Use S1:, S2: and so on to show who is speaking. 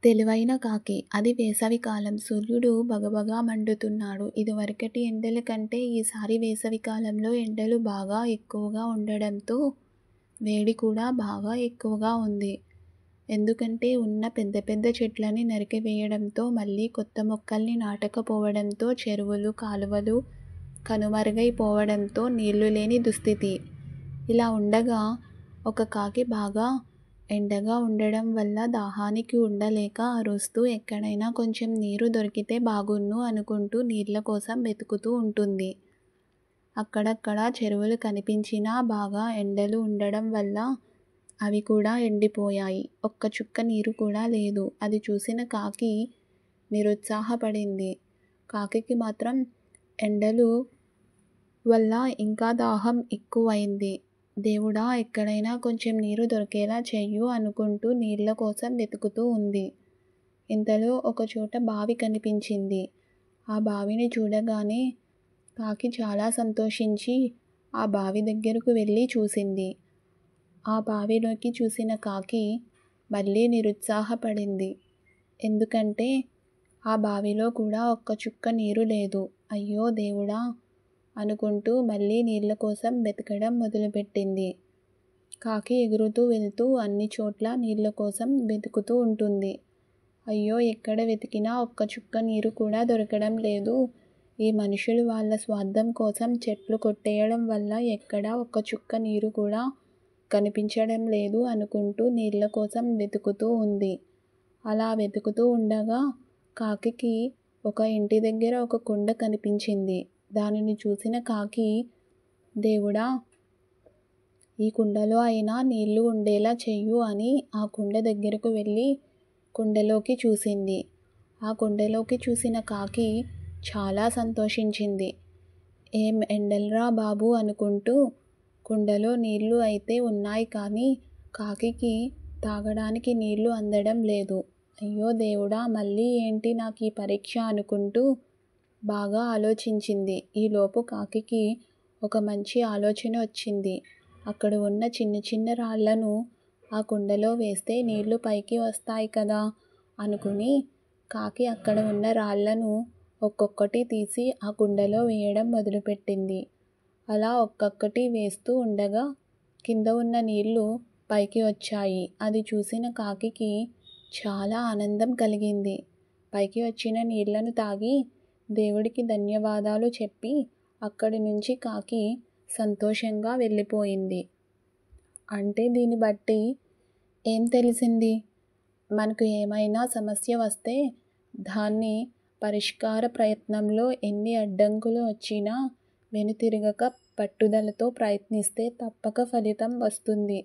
S1: తెలివైన కాకి. అది వేసవికాలం. సూర్యుడు భగభగా మండుతున్నాడు. ఇదివరకటి ఎండల కంటే ఈసారి వేసవికాలంలో ఎండలు బాగా ఎక్కువగా ఉండడంతో వేడి కూడా బాగా ఎక్కువగా ఉంది. ఎందుకంటే ఉన్న పెద్ద పెద్ద చెట్లని నరికివేయడంతో మళ్ళీ కొత్త మొక్కల్ని నాటకపోవడంతో చెరువులు, కాలువలు కనుమరుగైపోవడంతో నీళ్లు లేని దుస్థితి. ఇలా ఉండగా ఒక కాకి బాగా ఎండగా ఉండడం వల్ల దాహానికి ఉండలేక అరుస్తూ ఎక్కడైనా కొంచెం నీరు దొరికితే బాగున్ను అనుకుంటూ నీళ్ల కోసం వెతుకుతూ ఉంటుంది. అక్కడక్కడ చెరువులు కనిపించినా బాగా ఎండలు ఉండడం వల్ల అవి కూడా ఎండిపోయాయి. ఒక్క చుక్క నీరు కూడా లేదు. అది చూసిన కాకి నిరుత్సాహపడింది. కాకికి మాత్రం ఎండలు వల్ల ఇంకా దాహం ఎక్కువైంది. దేవుడా, ఎక్కడైనా కొంచెం నీరు దొరికేలా చెయ్యు అనుకుంటూ నీళ్ల కోసం వెతుకుతూ ఉంది. ఇంతలో ఒకచోట బావి కనిపించింది. ఆ బావిని చూడగానే కాకి చాలా సంతోషించి ఆ బావి దగ్గరకు వెళ్ళి చూసింది. ఆ బావిలోకి చూసిన కాకి మళ్ళీ నిరుత్సాహపడింది. ఎందుకంటే ఆ బావిలో కూడా ఒక్క చుక్క నీరు లేదు. అయ్యో దేవుడా అనుకుంటూ మళ్ళీ నీళ్ల కోసం వెతకడం మొదలుపెట్టింది. కాకి ఎగురుతూ వెళ్తూ అన్ని చోట్ల నీళ్ల కోసం వెతుకుతూ ఉంటుంది. అయ్యో, ఎక్కడ వెతికినా ఒక్క చుక్క నీరు కూడా దొరకడం లేదు. ఈ మనుషులు వాళ్ళ స్వార్థం కోసం చెట్లు కొట్టేయడం వల్ల ఎక్కడా ఒక్క చుక్క నీరు కూడా కనిపించడం లేదు అనుకుంటూ నీళ్ల కోసం వెతుకుతూ ఉంది. అలా వెతుకుతూ ఉండగా కాకికి ఒక ఇంటి దగ్గర ఒక కుండ కనిపించింది. దానిని చూసిన కాకి, దేవుడా, ఈ కుండలో అయినా నీళ్లు ఉండేలా చెయ్యు అని ఆ కుండ దగ్గరకు వెళ్ళి కుండలోకి చూసింది. ఆ కుండలోకి చూసిన కాకి చాలా సంతోషించింది. ఏం ఎండల్రా బాబు అనుకుంటూ కుండలో నీళ్లు అయితే ఉన్నాయి, కానీ కాకికి తాగడానికి నీళ్లు అందడం లేదు. అయ్యో దేవుడా, మళ్ళీ ఏంటి నాకు ఈ పరీక్ష అనుకుంటూ బాగా ఆలోచించింది. ఈలోపు కాకికి ఒక మంచి ఆలోచన వచ్చింది. అక్కడ ఉన్న చిన్న చిన్న రాళ్లను ఆ కుండలో వేస్తే నీళ్లు పైకి వస్తాయి కదా అనుకుని కాకి అక్కడ ఉన్న రాళ్లను ఒక్కొక్కటి తీసి ఆ కుండలో వేయడం మొదలుపెట్టింది. అలా ఒక్కొక్కటి వేస్తూ ఉండగా కింద ఉన్న నీళ్లు పైకి వచ్చాయి. అది చూసిన కాకికి చాలా ఆనందం కలిగింది. పైకి వచ్చిన నీళ్లను తాగి దేవుడికి ధన్యవాదాలు చెప్పి అక్కడి నుంచి కాకి సంతోషంగా వెళ్ళిపోయింది. అంటే దీన్ని బట్టి ఏం తెలిసింది? మనకు ఏమైనా సమస్య వస్తే దాన్ని పరిష్కార ప్రయత్నంలో ఎన్ని అడ్డంకులు వచ్చినా వెనుతిరగక పట్టుదలతో ప్రయత్నిస్తే తప్పక ఫలితం వస్తుంది.